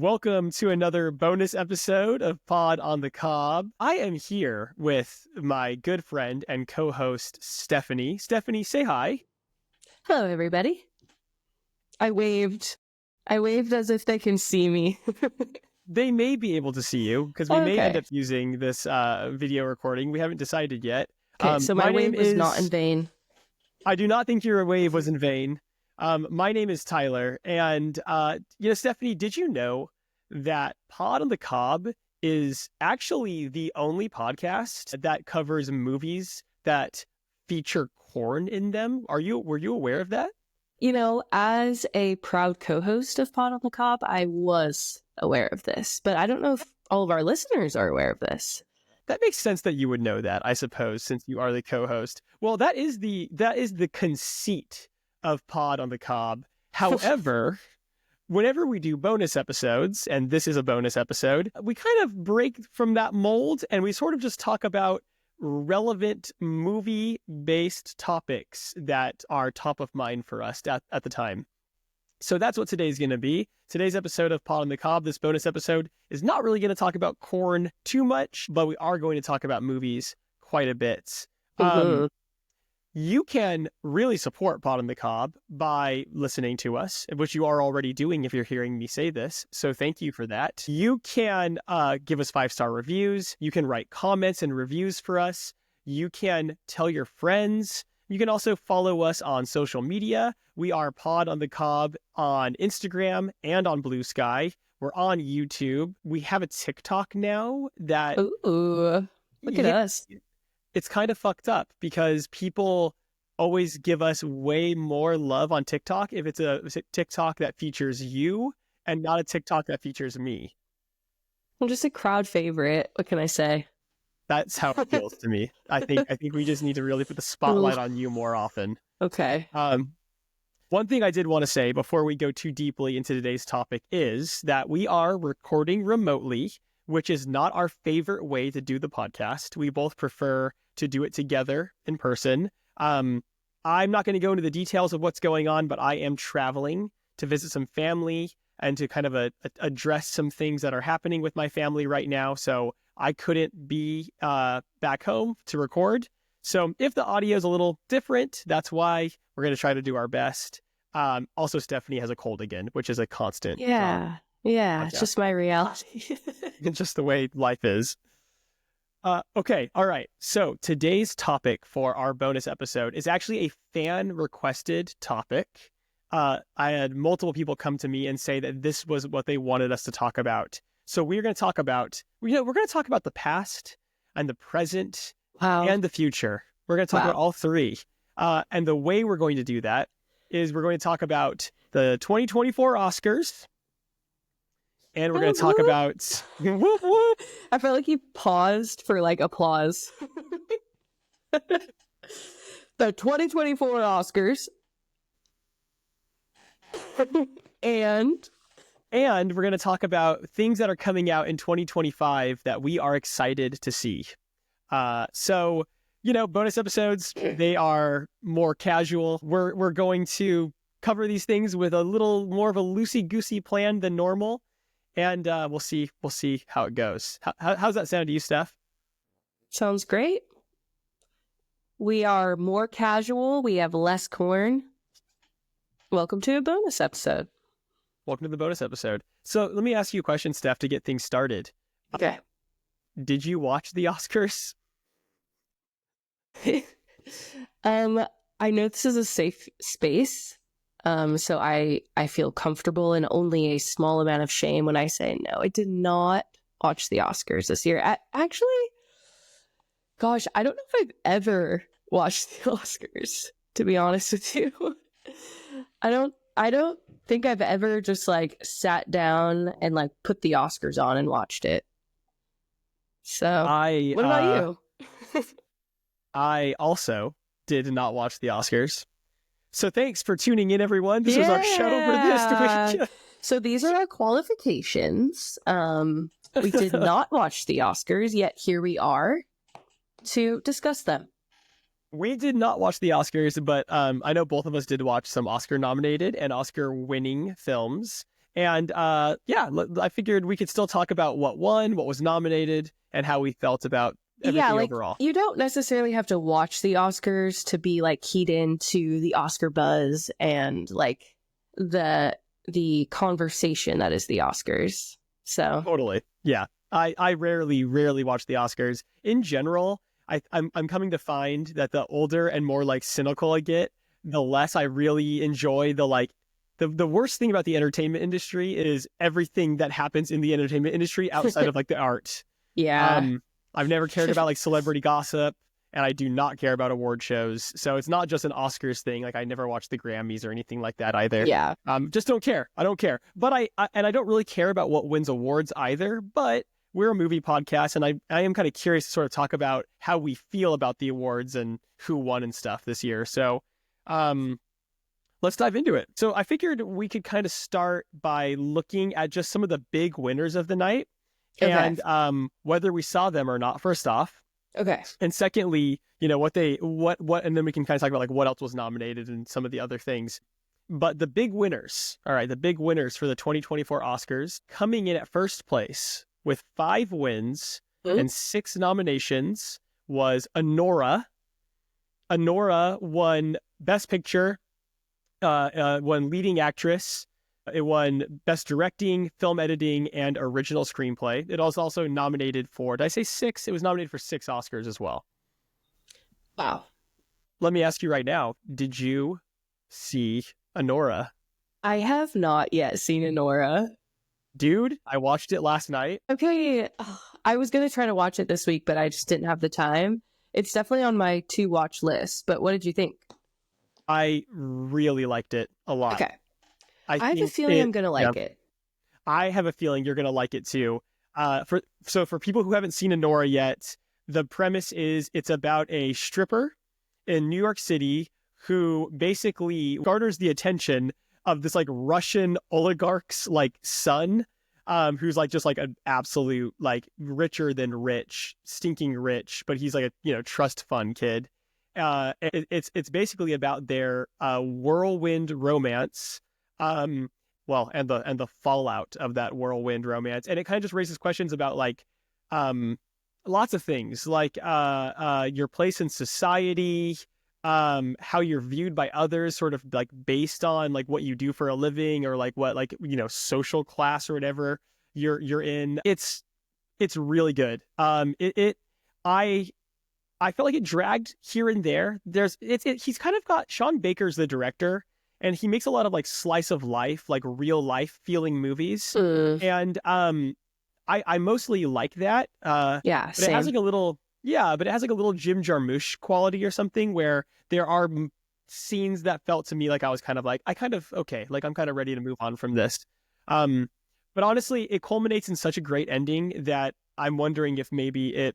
Welcome to another bonus episode of Pod on the Cob. I am here with my good friend and co-host, Stephanie. Stephanie, say hi. Hello, everybody. I waved as if they can see me. They may be able to see you because we may end up using this video recording. We haven't decided yet. Okay, so my wave is not in vain. I do not think your wave was in vain. My name is Tyler, and Stephanie, did you know that Pod on the Cob is actually the only podcast that covers movies that feature corn in them? Were you aware of that? You know, as a proud co-host of Pod on the Cob, I was aware of this, but I don't know if all of our listeners are aware of this. That makes sense that you would know that, I suppose, since you are the co-host. Well, that is the conceit of Pod on the Cob. However, whenever we do bonus episodes, and this is a bonus episode, we kind of break from that mold and we sort of just talk about relevant movie-based topics that are top of mind for us at the time. So that's what today's going to be. Today's episode of Pod on the Cob, this bonus episode, is not really going to talk about corn too much, but we are going to talk about movies quite a bit. You can really support Pod on the Cob by listening to us, which you are already doing if you're hearing me say this. So thank you for that. You can give us 5-star reviews. You can write comments and reviews for us. You can tell your friends. You can also follow us on social media. We are Pod on the Cob on Instagram and on Blue Sky. We're on YouTube. We have a TikTok now that... Ooh, look at us. It's kind of fucked up because people always give us way more love on TikTok if it's a TikTok that features you and not a TikTok that features me. I'm just a crowd favorite. What can I say? That's how it feels to me. I think we just need to really put the spotlight on you more often. Okay. One thing I did want to say before we go too deeply into today's topic is that we are recording remotely, which is not our favorite way to do the podcast. We both prefer to do it together in person. I'm not going to go into the details of what's going on, but I am traveling to visit some family and to kind of address some things that are happening with my family right now. So I couldn't be back home to record. So if the audio is a little different, that's why we're going to try to do our best. Also, Stephanie has a cold again, which is a constant. Yeah, it's just my reality. It's just the way life is. Okay, all right. So today's topic for our bonus episode is actually a fan-requested topic. I had multiple people come to me and say that this was what they wanted us to talk about. So we're going to talk about, we're going to talk about the past and the present and the future. We're going to talk about all three. And the way we're going to do that is we're going to talk about the 2024 Oscars. And we're going to talk about... Whoop, whoop. I felt like you paused for like applause. The 2024 Oscars. And we're going to talk about things that are coming out in 2025 that we are excited to see. So, bonus episodes, they are more casual. We're going to cover these things with a little more of a loosey-goosey plan than normal. And we'll see how it goes. How's that sound to you, Steph? Sounds great. We are more casual. We have less corn. Welcome to a bonus episode. Welcome to the bonus episode. So let me ask you a question, Steph, to get things started. Okay. Did you watch the Oscars? I know this is a safe space. So I feel comfortable in only a small amount of shame when I say no, I did not watch the Oscars this year. Actually, gosh, I don't know if I've ever watched the Oscars, to be honest with you. I don't think I've ever just like sat down and like put the Oscars on and watched it. So what about you? I also did not watch the Oscars. So thanks for tuning in, everyone. This was our show for this week. So these are our qualifications. We did not watch the Oscars, yet here we are to discuss them. We did not watch the Oscars, but I know both of us did watch some Oscar-nominated and Oscar-winning films. And I figured we could still talk about what won, what was nominated, and how we felt about everything overall. You don't necessarily have to watch the Oscars to be like keyed into the Oscar buzz and like the conversation that is the Oscars. So Totally. Yeah. I rarely watch the Oscars. In general, I'm coming to find that the older and more like cynical I get, the less I really enjoy the worst thing about the entertainment industry is everything that happens in the entertainment industry outside of like the art. yeah. I've never cared about like celebrity gossip, and I do not care about award shows. So it's not just an Oscars thing. Like I never watch the Grammys or anything like that either. Yeah. Just don't care. I don't care. But I don't really care about what wins awards either. But we're a movie podcast, and I am kind of curious to sort of talk about how we feel about the awards and who won and stuff this year. So, let's dive into it. So I figured we could kind of start by looking at just some of the big winners of the night. Okay. And whether we saw them or not, first off. Okay. And secondly, and then we can kind of talk about like what else was nominated and some of the other things. But the big winners, all right, the big winners for the 2024 Oscars, coming in at first place with 5 wins and 6 nominations was Anora. Anora won Best Picture, won Leading Actress. It won Best Directing, Film Editing, and Original Screenplay. It was also nominated for, did I say 6? It was nominated for 6 Oscars as well. Wow. Let me ask you right now, did you see Anora? I have not yet seen Anora. Dude, I watched it last night. Okay. I was going to try to watch it this week, but I just didn't have the time. It's definitely on my to-watch list, but what did you think? I really liked it a lot. Okay. I have a feeling I'm going to like it. I have a feeling you're going to like it too. For people who haven't seen Anora yet, the premise is it's about a stripper in New York City who basically garners the attention of this like Russian oligarch's like son, who's like just like an absolute like richer than rich, stinking rich, but he's like a trust fund kid. It's basically about their whirlwind romance. And the fallout of that whirlwind romance, and it kind of just raises questions about like lots of things, like your place in society, how you're viewed by others, sort of like based on like what you do for a living, or like what social class or whatever you're in. It's really good. I felt like it dragged here and there. He's kind of got Sean Baker's the director. And he makes a lot of like slice of life, like real life feeling movies. And I mostly like that. Yeah, but same. it has like a little Jim Jarmusch quality or something, where there are scenes that felt to me like I was kind of like, okay, like I'm kind of ready to move on from this. But honestly, it culminates in such a great ending that I'm wondering if maybe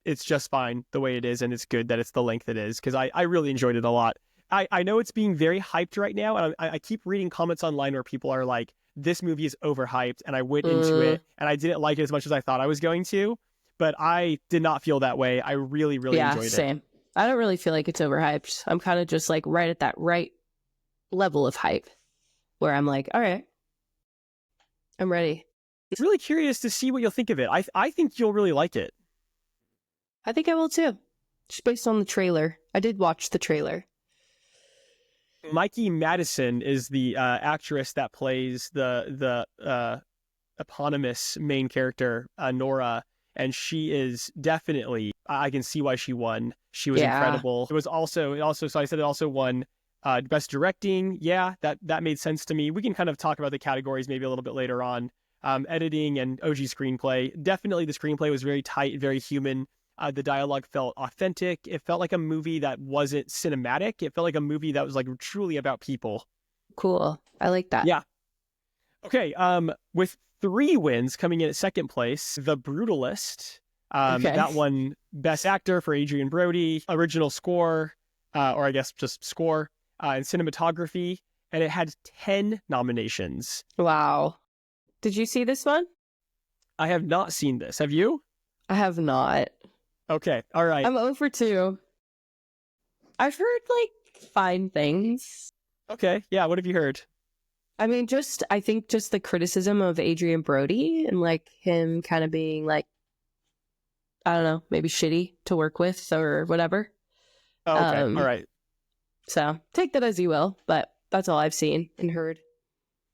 it's just fine the way it is, and it's good that it's the length it is, because I really enjoyed it a lot. I know it's being very hyped right now, and I keep reading comments online where people are like, this movie is overhyped, and I went into it, and I didn't like it as much as I thought I was going to, but I did not feel that way. I really enjoyed it. Yeah, same. I don't really feel like it's overhyped. I'm kind of just like right at that right level of hype, where I'm like, all right, I'm ready. I'm really curious to see what you'll think of it. I think you'll really like it. I think I will too, just based on the trailer. I did watch the trailer. Mikey Madison is the actress that plays the eponymous main character, Nora, and she is definitely, I can see why she won. She was incredible. It also so I said it also won Best Directing. Yeah, that made sense to me. We can kind of talk about the categories maybe a little bit later on. Editing and OG Screenplay. Definitely the screenplay was very tight, very human. The dialogue felt authentic. It felt like a movie that wasn't cinematic. It felt like a movie that was like truly about people. Cool. I like that. Yeah. Okay. With 3 wins coming in at second place, The Brutalist. That won Best Actor for Adrian Brody, Original Score, or I guess just Score, and Cinematography, and it had 10 nominations. Wow. Did you see this one? I have not seen this. Have you? I have not. Okay, all right. I'm over 2. I've heard like fine things. Okay, yeah. What have you heard? I mean, I think just the criticism of Adrian Brody and like him kind of being like, I don't know, maybe shitty to work with or whatever. Oh, okay. All right. So take that as you will, but that's all I've seen and heard.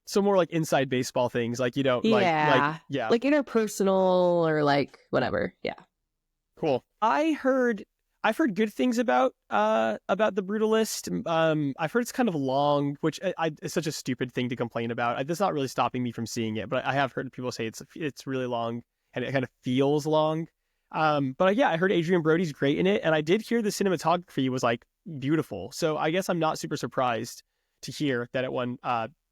So more like inside baseball things, like you don't Yeah. yeah. Like interpersonal or like whatever. Yeah. Cool. I've heard good things about the Brutalist. I've heard it's kind of long, which it's such a stupid thing to complain about. That's not really stopping me from seeing it, but I have heard people say it's really long and it kind of feels long. But yeah, I heard Adrian Brody's great in it, and I did hear the cinematography was like beautiful. So I guess I'm not super surprised to hear that it won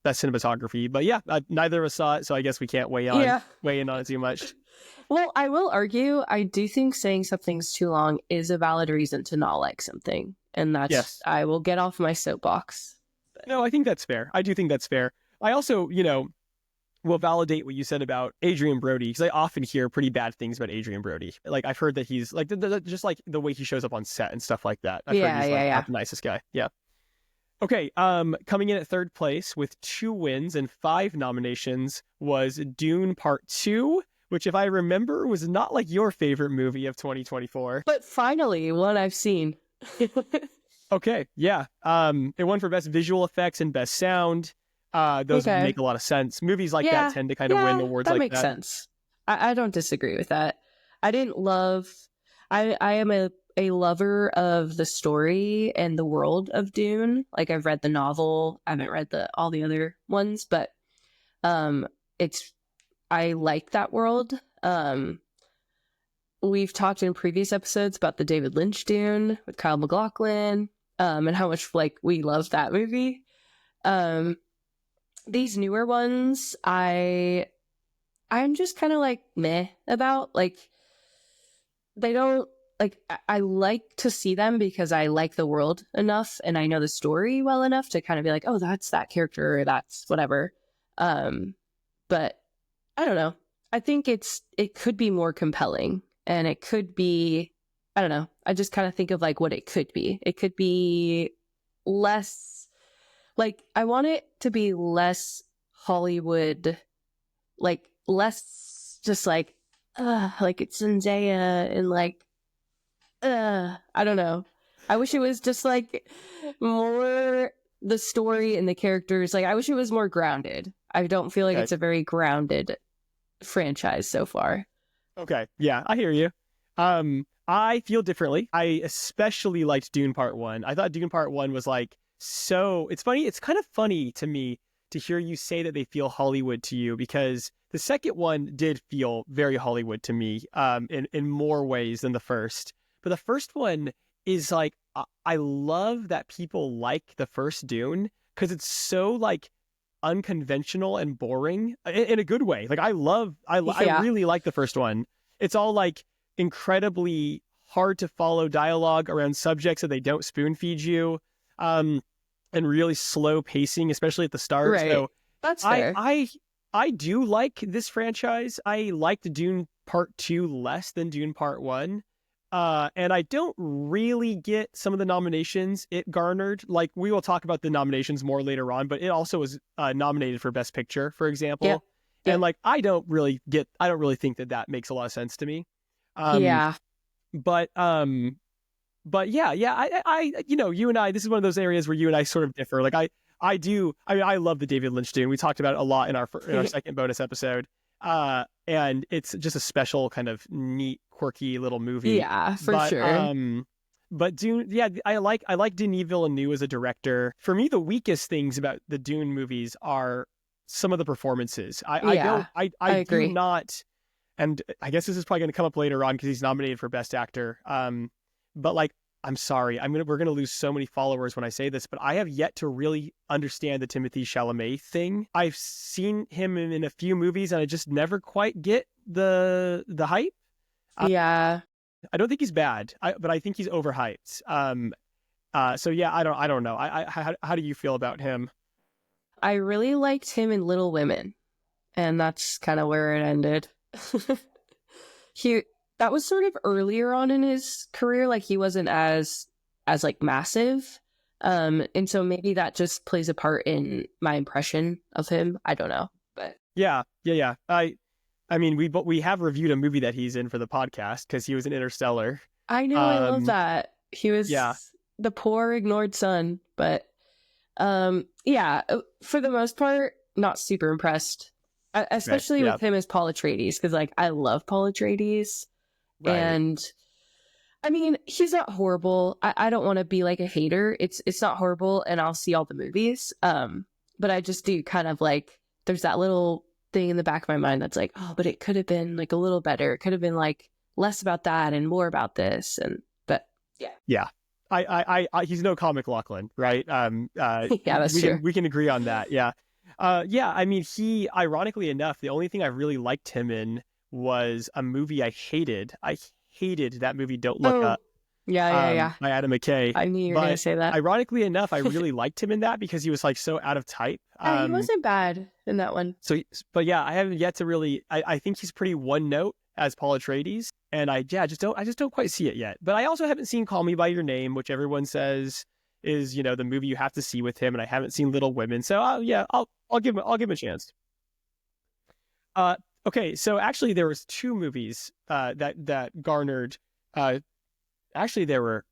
best cinematography. But yeah, neither of us saw it, so I guess we can't weigh in on it too much. Well, I will argue, I do think saying something's too long is a valid reason to not like something. And that's, yes. I will get off my soapbox. No, I think that's fair. I do think that's fair. I also, will validate what you said about Adrian Brody, because I often hear pretty bad things about Adrian Brody. Like, I've heard that he's, like, just, like, the way he shows up on set and stuff like that. I've heard he's, not the nicest guy. Yeah. Okay, coming in at third place with 2 wins and 5 nominations was Dune Part 2, which, if I remember, was not like your favorite movie of 2024. But finally, one I've seen. Okay, yeah. It won for Best Visual Effects and Best Sound. Those make a lot of sense. Movies like that tend to kind of win awards like that. That makes sense. I don't disagree with that. I am a lover of the story and the world of Dune. Like, I've read the novel. I haven't read all the other ones, but I like that world. We've talked in previous episodes about the David Lynch Dune with Kyle MacLachlan, and how much like we love that movie. These newer ones, I'm just kind of like meh about. Like, they don't like. I like to see them because I like the world enough and I know the story well enough to kind of be like, oh, that's that character, or that's whatever. But I don't know. I think it could be more compelling, and it could be, I don't know. I just kind of think of like what it could be. It could be less, like, I want it to be less Hollywood, like less just like it's Zendaya and like, I don't know. I wish it was just like more the story and the characters. Like, I wish it was more grounded. I don't feel like it's a very grounded franchise so far. Okay. Yeah, I hear you. I feel differently. I especially liked Dune Part 1. I thought Dune Part 1 was like, so it's funny. It's kind of funny to me to hear you say that they feel Hollywood to you, because the second one did feel very Hollywood to me, in more ways than the first. But the first one is like, I love that people like the first Dune because it's so like unconventional and boring in a good way. Like, I really like the first one. It's all like incredibly hard to follow dialogue around subjects that they don't spoon feed you, and really slow pacing, especially at the start. Right. So that's fair. I do like this franchise. I liked Dune Part 2 less than Dune Part 1. And I don't really get some of the nominations it garnered. Like, we will talk about the nominations more later on, but it also was nominated for Best Picture, for example. Yep. And like, I don't really think that makes a lot of sense to me. But yeah, I you and I, this is one of those areas where you and I sort of differ. Like, I love the David Lynch Dune. We talked about it a lot in our second bonus episode. And it's just a special kind of neat, quirky little movie. Yeah, for sure. But Dune, yeah, I like Denis Villeneuve as a director. For me, the weakest things about the Dune movies are some of the performances. I agree. Do not, and I guess this is probably going to come up later on because he's nominated for Best Actor. But like, I'm sorry, we're gonna lose so many followers when I say this, but I have yet to really understand the Timothée Chalamet thing. I've seen him in a few movies, and I just never quite get the hype. Yeah, I don't think he's bad, but I think he's overhyped. So yeah, I don't know. How do you feel about him? I really liked him in Little Women, and that's kind of where it ended. That was sort of earlier on in his career. Like, he wasn't as like massive. And so maybe that just plays a part in my impression of him. I don't know, but Yeah. I mean, we have reviewed a movie that he's in for the podcast because he was in Interstellar. I know, I love that. He was Yeah. the poor ignored son, but yeah, for the most part, not super impressed, especially Right, yeah. with him as Paul Atreides, because like I love Paul Atreides, Right. and I mean he's not horrible. I don't want to be like a hater. It's not horrible, and I'll see all the movies. But I just do kind of like there's that little thing in the back of my mind that's like, oh, but it could have been like a little better. It could have been like less about that and more about this, and but yeah. Yeah. I he's no comic Lachlan, right? Yeah, that's true. We can agree on that. Yeah. Yeah, I mean, he, ironically enough, the only thing I really liked him in was a movie I hated. I hated that movie, Don't Look Up. Yeah. By Adam McKay. I knew you were going to say that. Ironically enough, I really liked him in that because he was like so out of type. He wasn't bad in that one. So, but yeah, I haven't yet to really. I think he's pretty one note as Paul Atreides, and I just don't quite see it yet. But I also haven't seen Call Me by Your Name, which everyone says is the movie you have to see with him, and I haven't seen Little Women, so yeah, I'll give him a chance. Okay, so actually there was two movies that garnered. Actually, there were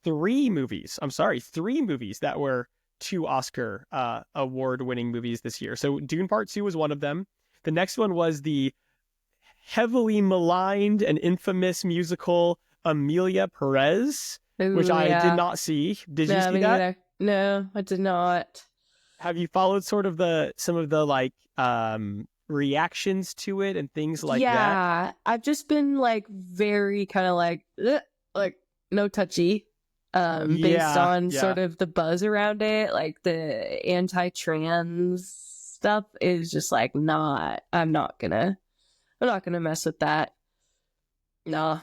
three movies. I'm sorry, three movies that were two Oscar award-winning movies this year. So Dune Part 2 was one of them. The next one was the heavily maligned and infamous musical Amelia Perez, which I did not see. Did you see that? Either. No, I did not. Have you followed sort of some of the like reactions to it and things like that? Yeah, I've just been like very kind of like no touchy. Based on sort of the buzz around it, like the anti-trans stuff is just like I'm not gonna mess with that. No.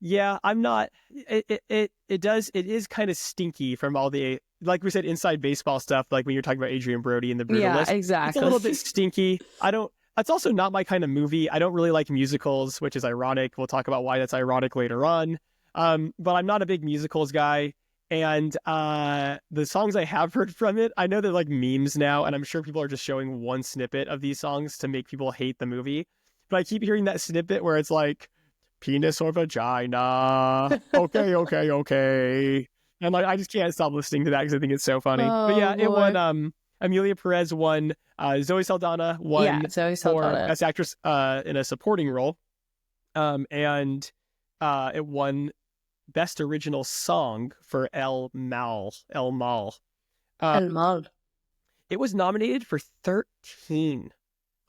Yeah, I'm not. It is kind of stinky from all the, like we said, inside baseball stuff, like when you're talking about Adrian Brody and the Brutalist. Yeah, exactly. It's a little bit stinky. That's also not my kind of movie. I don't really like musicals, which is ironic. We'll talk about why that's ironic later on. But I'm not a big musicals guy. And the songs I have heard from it, I know they're like memes now, and I'm sure people are just showing one snippet of these songs to make people hate the movie. But I keep hearing that snippet where it's like, penis or vagina. Okay. And like, I just can't stop listening to that because I think it's so funny. But yeah, it won. Amelia Perez won. Zoe Saldana won. Yeah, Zoe Saldana. For Best Actress in a Supporting Role. And it won Best Original Song for El Mal. El Mal. It was nominated for 13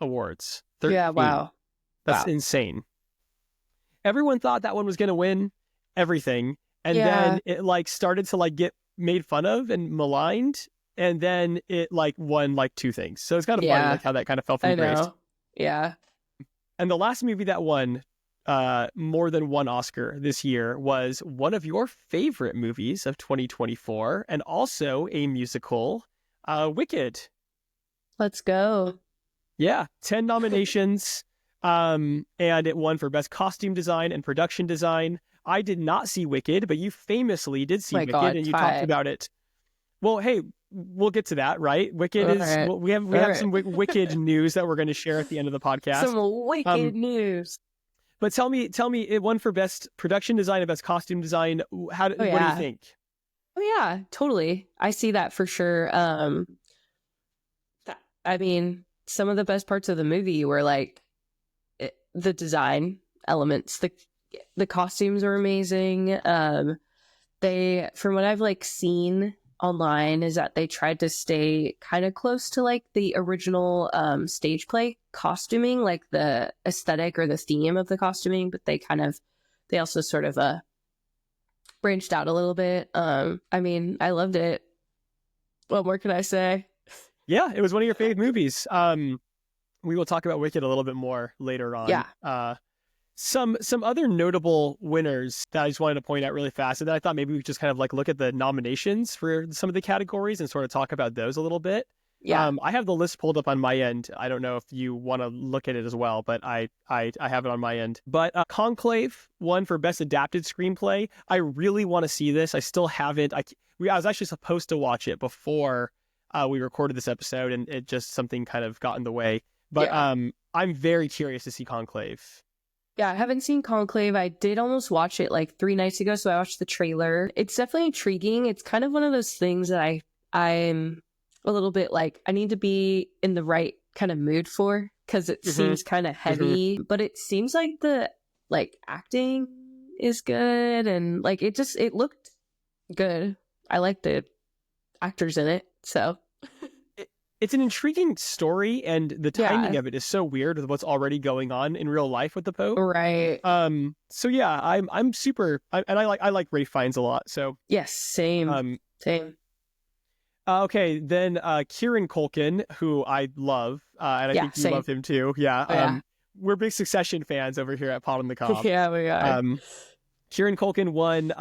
awards. 13. Yeah, wow. That's insane. Everyone thought that one was going to win everything. And then it like started to like get made fun of and maligned. And then it like won like two things. So it's kind of funny like how that kind of fell from grace. Yeah. And the last movie that won more than one Oscar this year was one of your favorite movies of 2024 and also a musical, Wicked. Let's go. Yeah, 10 nominations. And it won for Best Costume Design and Production Design. I did not see Wicked, but you famously did see Wicked, and you talked about it. Well, hey, we'll get to that, right? Wicked is well, we have some Wicked news that we're going to share at the end of the podcast. Some Wicked news. But tell me, it won for Best Production Design and Best Costume Design. What do you think? Oh yeah, totally. I see that for sure. I mean, some of the best parts of the movie were like the design elements. The costumes are amazing. They, from what I've like seen online, is that they tried to stay kind of close to like the original stage play costuming, like the aesthetic or the theme of the costuming, but they also sort of branched out a little bit. I mean, I loved it. What more can I say? Yeah, it was one of your favorite movies. We will talk about Wicked a little bit more later on. Yeah. Some other notable winners that I just wanted to point out really fast, and then I thought maybe we could just kind of like look at the nominations for some of the categories and sort of talk about those a little bit. Yeah. I have the list pulled up on my end. I don't know if you want to look at it as well, but I have it on my end. But Conclave won for Best Adapted Screenplay. I really want to see this. I still haven't. I was actually supposed to watch it before we recorded this episode, and it just something kind of got in the way. But Yeah. I'm very curious to see Conclave. Yeah, I haven't seen Conclave. I did almost watch it like 3 nights ago, so I watched the trailer. It's definitely intriguing. It's kind of one of those things that I'm a little bit like, I need to be in the right kind of mood for, because it seems kind of heavy, but it seems like the like acting is good, and like it looked good. I like the actors in it, so it's an intriguing story, and the timing of it is so weird with what's already going on in real life with the Pope. Right. So yeah, I'm super, and I like Ralph Fiennes a lot. So yes, same. Same. Okay, then Kieran Culkin, who I love, and I think you love him too. Yeah. Oh, yeah. We're big Succession fans over here at Pod on the Cob. Yeah, we are. Kieran Culkin won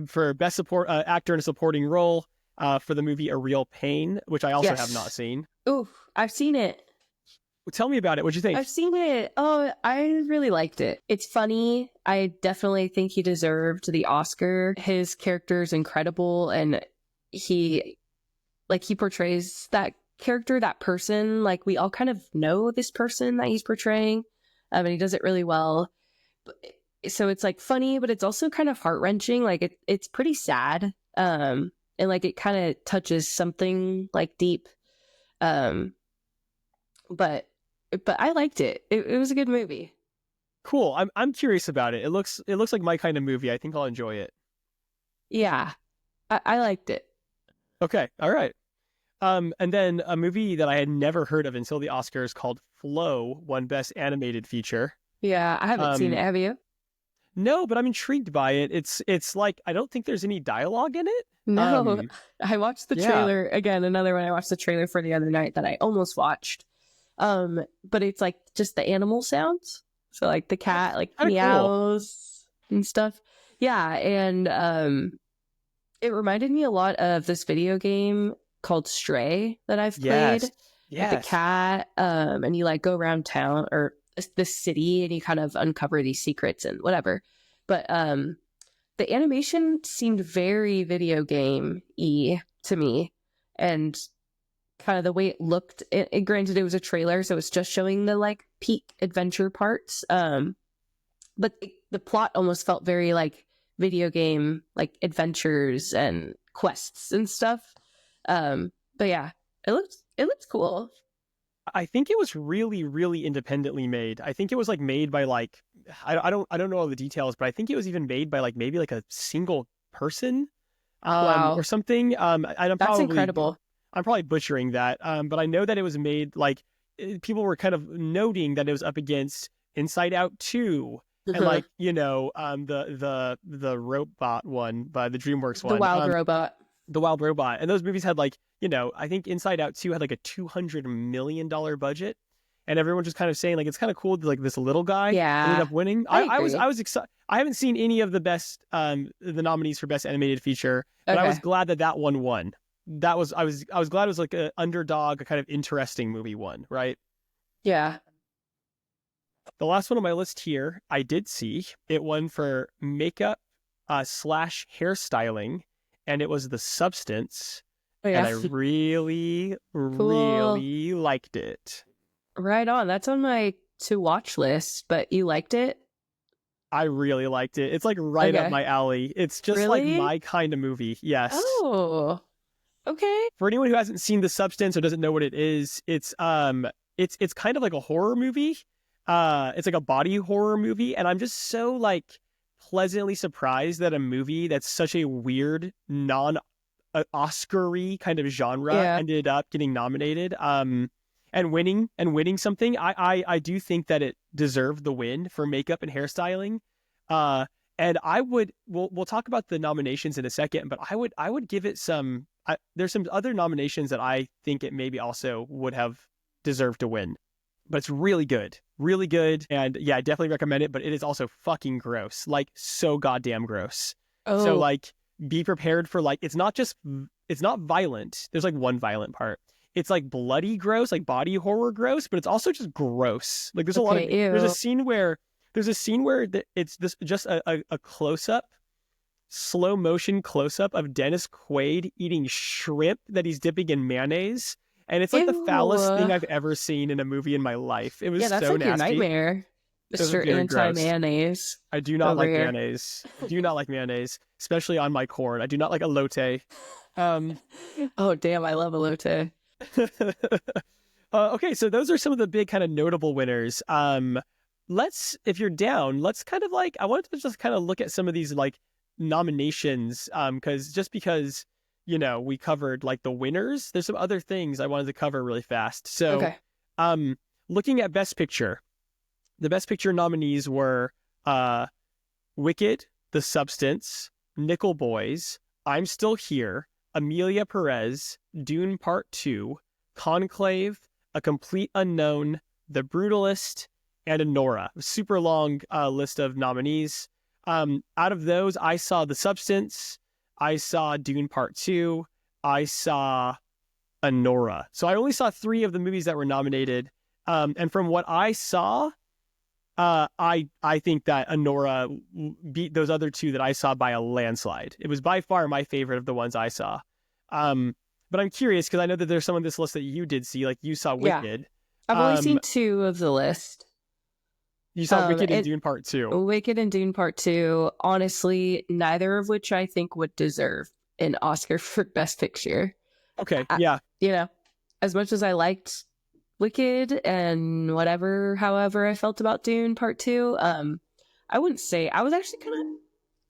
for best actor in a supporting role for the movie A Real Pain, which I also have not seen. Ooh, I've seen it. Well, tell me about it. What'd you think? I've seen it. Oh, I really liked it. It's funny. I definitely think he deserved the Oscar. His character is incredible, and he portrays that character, that person. Like, we all kind of know this person that he's portraying, and he does it really well. So it's like funny, but it's also kind of heart-wrenching. Like it's pretty sad. And like it kind of touches something like deep. But I liked it. It was a good movie. Cool. I'm curious about it. It looks like my kind of movie. I think I'll enjoy it. Yeah. I liked it. Okay. All right. And then a movie that I had never heard of until the Oscars called Flow won Best Animated Feature. Yeah, I haven't seen it. Have you? No, but I'm intrigued by it. It's like, I don't think there's any dialogue in it. No, I watched the trailer again. Another one I watched the trailer for the other night that I almost watched. But it's like just the animal sounds. So like the cat like meows and stuff. Yeah, and it reminded me a lot of this video game called Stray that I've played. Yes. With the cat, and you like go around town or the city and you kind of uncover these secrets and whatever. But the animation seemed very video game-y to me, and kind of the way it looked. Granted, it was a trailer, so it's just showing the like peak adventure parts. But the plot almost felt very like video game, like adventures and quests and stuff. But yeah, it looks cool. I think it was really, really independently made. I think it was like made by like, I don't know all the details, but I think it was even made by like maybe like a single person, or something. That's incredible. I'm probably butchering that. But I know that it was made like people were kind of noting that it was up against Inside Out 2 and like, you know, the robot one by the DreamWorks one, the Wild Robot, and those movies had like, you know, I think Inside Out 2 had like a $200 million budget, and everyone just kind of saying like it's kind of cool that like this little guy ended up winning. I was excited. I haven't seen any of the best the nominees for best animated feature, but I was glad that one won. I was glad it was like an underdog, a kind of interesting movie one, right? Yeah. The last one on my list here, I did see. It won for makeup / hairstyling, and it was The Substance. Oh, yeah. And I really, really liked it. Right on. That's on my to-watch list, but you liked it? I really liked it. It's like right up my alley. It's just like my kind of movie. Yes. Oh, okay. For anyone who hasn't seen The Substance or doesn't know what it is, it's kind of like a horror movie. It's like a body horror movie, and I'm just so like pleasantly surprised that a movie that's such a weird Oscar-y kind of genre ended up getting nominated and winning something. I do think that it deserved the win for makeup and hairstyling. And we'll talk about the nominations in a second, but I would give it some. There's some other nominations that I think it maybe also would have deserved to win, but it's really good, and yeah, I definitely recommend it. But it is also fucking gross, like so goddamn gross. Oh. So like, be prepared for like, it's not violent. There's like one violent part. It's like bloody gross, like body horror gross, but it's also just gross. Like there's a lot of, there's a scene where it's just a close up slow motion close up of Dennis Quaid eating shrimp that he's dipping in mayonnaise. And it's like the foulest thing I've ever seen in a movie in my life. It was yeah, that's so like nasty. your nightmare, It was Mr. very gross. Anti-mayonnaise. I do not like here. mayonnaise. I do not like mayonnaise, especially on my corn. I do not like elote. Oh, damn, I love elote. Okay, so those are some of the big kind of notable winners. If you're down, let's kind of like, I wanted to just kind of look at some of these like nominations, because we covered like the winners, there's some other things I wanted to cover really fast. So, Okay. Looking at Best Picture, the Best Picture nominees were Wicked, The Substance, Nickel Boys, I'm Still Here, Amelia Perez, Dune Part 2, Conclave, A Complete Unknown, The Brutalist, and Anora. Super long list of nominees. Out of those, I saw The Substance, I saw Dune Part 2, I saw Anora. So I only saw 3 of the movies that were nominated. And from what I saw, I think that Anora beat those other 2 that I saw by a landslide. It was by far my favorite of the ones I saw. But I'm curious because I know that there's some on this list that you did see, like you saw Wicked. I've only seen 2 of the list. You saw Wicked and Dune Part 2. Wicked and Dune Part 2, honestly, neither of which I think would deserve an Oscar for Best Picture. Okay, yeah. As much as I liked Wicked and however I felt about Dune Part 2, I wouldn't say, I was actually kind of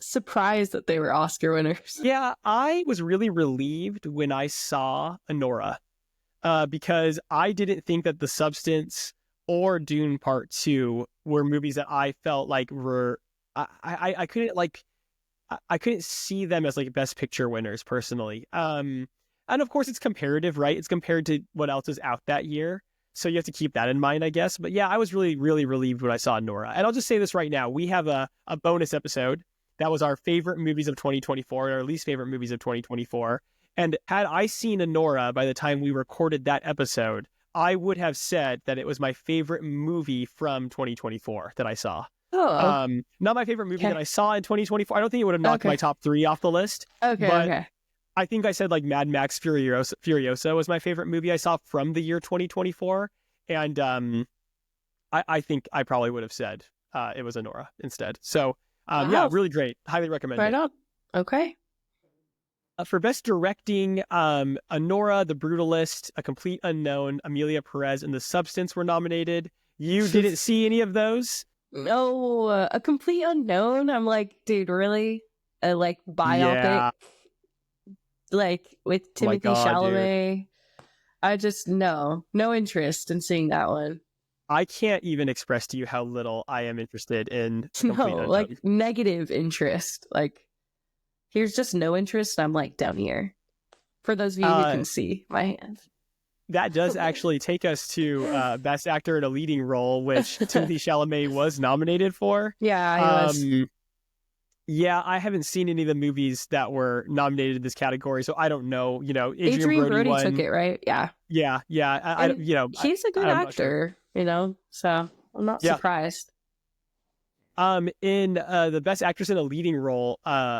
surprised that they were Oscar winners. Yeah, I was really relieved when I saw Anora, because I didn't think that The Substance or Dune Part 2 were movies that I felt like were, I couldn't see them as like Best Picture winners personally. And of course it's comparative, right? It's compared to what else is out that year. So you have to keep that in mind, I guess. But yeah, I was really, really relieved when I saw Nora. And I'll just say this right now. We have a bonus episode that was our favorite movies of 2024 and our least favorite movies of 2024. And had I seen Nora by the time we recorded that episode, I would have said that it was my favorite movie from 2024 that I saw. Oh. Not my favorite movie that I saw in 2024. I don't think it would have knocked my top 3 off the list. Okay. I think I said like Mad Max Furiosa was my favorite movie I saw from the year 2024. And I think I probably would have said it was Anora instead. So yeah, really great. Highly recommend it. Right on. Okay. For Best Directing, Anora, The Brutalist, A Complete Unknown, Amelia Perez, and The Substance were nominated. You didn't see any of those? No, A Complete Unknown. I'm like, dude, really? A like biopic? Yeah. Like with Timothée Chalamay? Dude. I just, no interest in seeing that one. I can't even express to you how little I am interested in A Complete Unknown. Like negative interest. Like, here's just no interest. I'm like down here. For those of you who can see my hand. That does actually take us to Best Actor in a Leading Role, which Timothée Chalamet was nominated for. Yeah, he was. Yeah, I haven't seen any of the movies that were nominated in this category, so I don't know. Adrian Brody won. took it, right? Yeah. Yeah. He's a good actor, sure. So I'm not surprised. In the Best Actress in a Leading Role,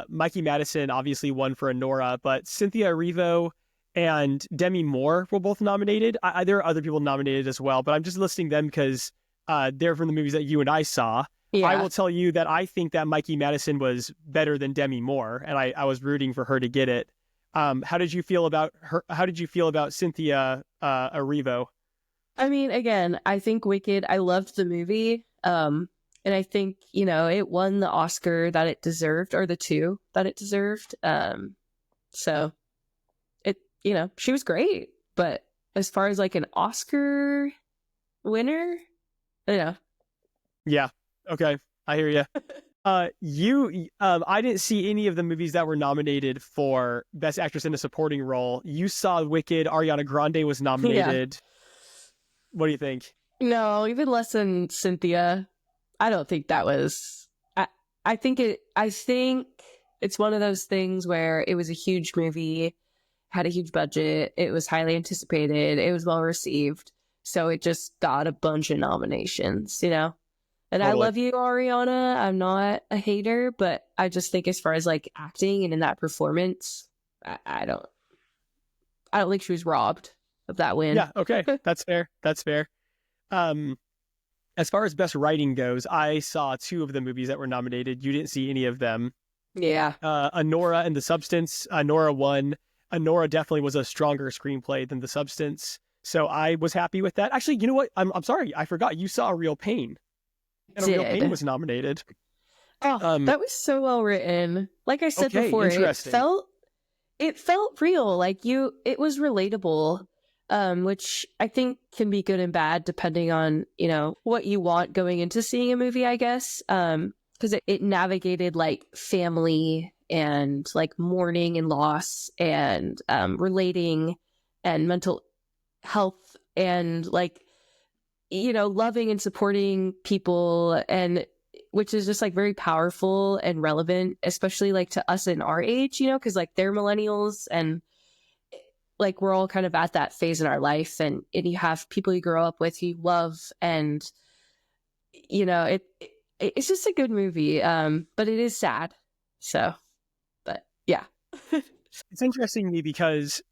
Mikey Madison obviously won for Anora, but Cynthia Erivo and Demi Moore were both nominated. There are other people nominated as well, but I'm just listing them because they're from the movies that you and I saw. Yeah. I will tell you that I think that Mikey Madison was better than Demi Moore, and I was rooting for her to get it. How did you feel about her? How did you feel about Cynthia Erivo? I mean, again, I think Wicked, I loved the movie. And I think, it won the Oscar that it deserved, or the 2 that it deserved. So it, she was great. But as far as like an Oscar winner, Yeah. Okay. I hear you. I didn't see any of the movies that were nominated for Best Actress in a Supporting Role. You saw Wicked. Ariana Grande was nominated. Yeah. What do you think? No, even less than Cynthia. I don't think that was. I think it's one of those things where it was a huge movie, had a huge budget, it was highly anticipated, it was well received, so it just got a bunch of nominations. And I Totally. love you, Ariana. I'm not a hater, but I just think as far as like acting and in that performance, I don't think she was robbed of that win. Yeah. Okay. That's fair. That's fair. Um, as far as best writing goes, I saw two of the movies that were nominated. You didn't see any of them. Yeah. Anora and The Substance. Anora won. Anora definitely was a stronger screenplay than The Substance, so I was happy with that. Actually, you know what? I'm sorry, I forgot. You saw A Real Pain, and A Real Pain Did. was nominated. Oh, Um, that was so well written. Like I said okay, before, interesting. it felt real. Like it was relatable. Which I think can be good and bad depending on, what you want going into seeing a movie, I guess. Because it navigated like family and like mourning and loss and relating and mental health and like, loving and supporting people, and which is just like very powerful and relevant, especially like to us in our age, because like they're millennials and like we're all kind of at that phase in our life, and you have people you grow up with who you love, and it's just a good movie, but it is sad, so but yeah. It's interesting to me because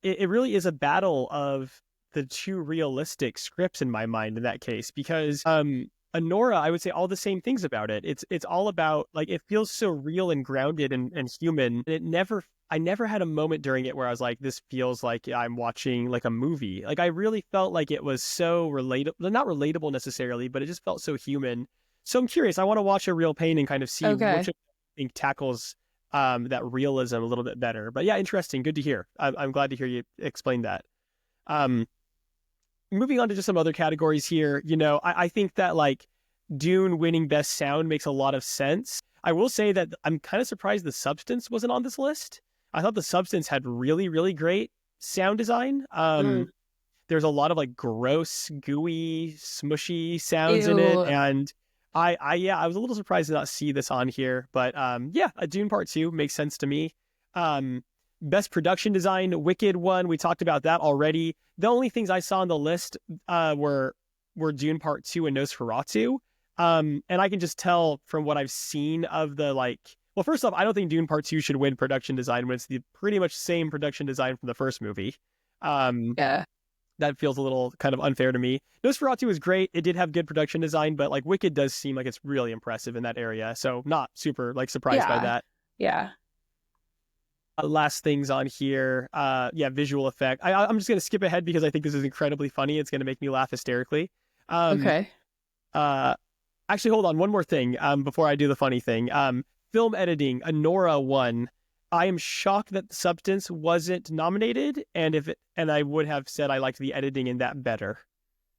it really is a battle of the two realistic scripts in my mind in that case, because Anora, I would say all the same things about it. It's all about like it feels so real and grounded and human. I never had a moment during it where I was like, this feels like I'm watching like a movie. Like I really felt like it was so relatable, not relatable necessarily, but it just felt so human. So I'm curious. I want to watch A Real Pain and kind of see which Okay. of I think tackles that realism a little bit better. But yeah, interesting. Good to hear. I'm glad to hear you explain that. Um, moving on to just some other categories here, I think that like Dune winning best sound makes a lot of sense. I will say that I'm kind of surprised The Substance wasn't on this list. I thought The Substance had really, really great sound design. Mm. There's a lot of like gross, gooey, smushy sounds in it, Ew. and yeah, I was a little surprised to not see this on here, but yeah, a Dune Part Two makes sense to me. Um, best production design, Wicked one. We talked about that already. The only things I saw on the list were Dune Part Two and Nosferatu. And I can just tell from what I've seen of the like. Well, first off, I don't think Dune Part Two should win production design when it's the pretty much same production design from the first movie. Um, Yeah. that feels a little kind of unfair to me. Nosferatu was great. It did have good production design, but like Wicked does seem like it's really impressive in that area. So not super like surprised by Yeah. that. Yeah. Last things on here. Yeah, visual effect. I'm just gonna skip ahead because I think this is incredibly funny. It's gonna make me laugh hysterically. Um, Okay. uh, actually, hold on. One more thing. Before I do the funny thing. Film editing. Anora won. I am shocked that The Substance wasn't nominated, and I would have said I liked the editing in that better.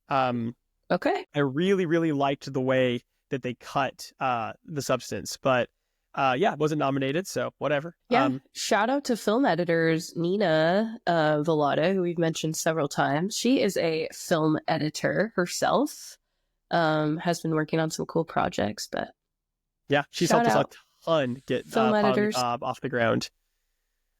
Um, Okay. I really, really liked the way that they cut The Substance, but yeah, it wasn't nominated, so whatever. Yeah. Shout out to film editors Nina Vallada, who we've mentioned several times. She is a film editor herself. Has been working on some cool projects, but Yeah, she's shout helped us a out ton get film Pod on the editors. Cob off the ground.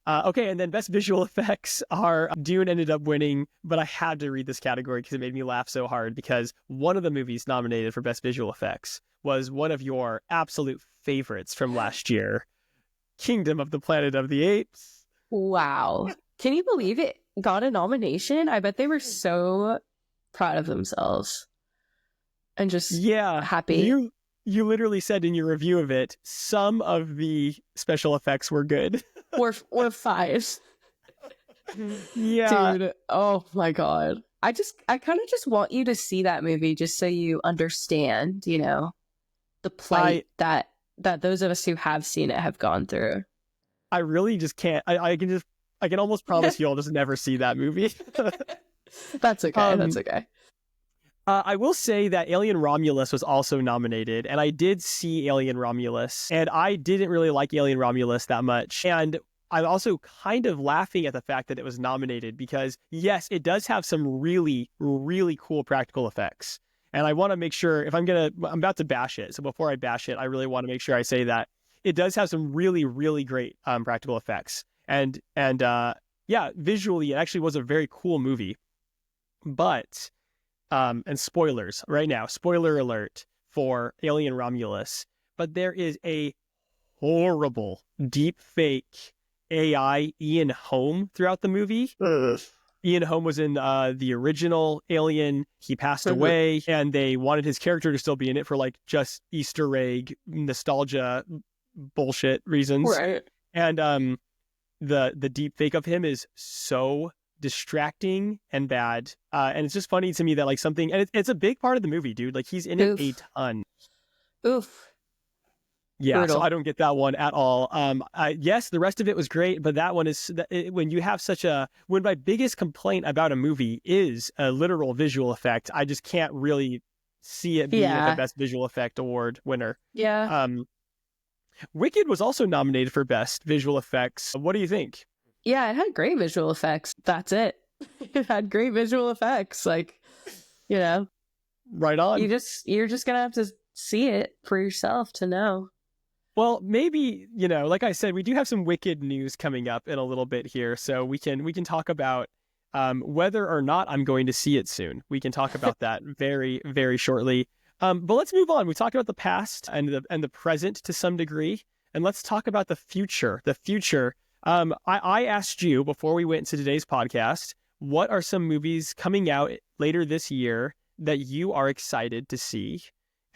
Okay, and then best visual effects are Dune ended up winning, but I had to read this category because it made me laugh so hard because one of the movies nominated for best visual effects was one of your absolute favorites from last year, Kingdom of the Planet of the Apes. Wow. Can you believe it got a nomination? I bet they were so proud of themselves and just Yeah, happy. you literally said in your review of it, some of the special effects were good. Or five. Yeah, Dude, oh my god. I kind of just want you to see that movie just so you understand, the plight that those of us who have seen it have gone through. I really just can't. I can almost promise you I'll just never see that movie. That's okay. That's okay. I will say that Alien Romulus was also nominated, and I did see Alien Romulus, and I didn't really like Alien Romulus that much. And I'm also kind of laughing at the fact that it was nominated because, yes, it does have some really, really cool practical effects. And I want to make sure I'm about to bash it. So before I bash it, I really want to make sure I say that it does have some really, really great practical effects. And yeah, visually, it actually was a very cool movie. But and spoilers right now, spoiler alert for Alien Romulus, but there is a horrible deep fake AI Ian Holm throughout the movie. Ian Holm was in the original Alien. He passed away, and they wanted his character to still be in it for like just Easter egg nostalgia bullshit reasons. Right. And the deep fake of him is so distracting and bad. And it's just funny to me that like something, and it's a big part of the movie, dude. Like he's in it a ton. Oof. Yeah, Brutal. so I don't get that one at all. Yes, the rest of it was great, but that one is when you have when my biggest complaint about a movie is a literal visual effect, I just can't really see it being the best visual effect award winner. Yeah. Wicked was also nominated for best visual effects. What do you think? Yeah, it had great visual effects. That's it. It had great visual effects. Like, you know, right on. You're just gonna have to see it for yourself to know. Well, maybe, like I said, we do have some Wicked news coming up in a little bit here, so we can talk about whether or not I'm going to see it soon. We can talk about that very, very shortly. But let's move on. We talked about the past and the present to some degree, and let's talk about the future. The future. I asked you before we went into today's podcast, what are some movies coming out later this year that you are excited to see?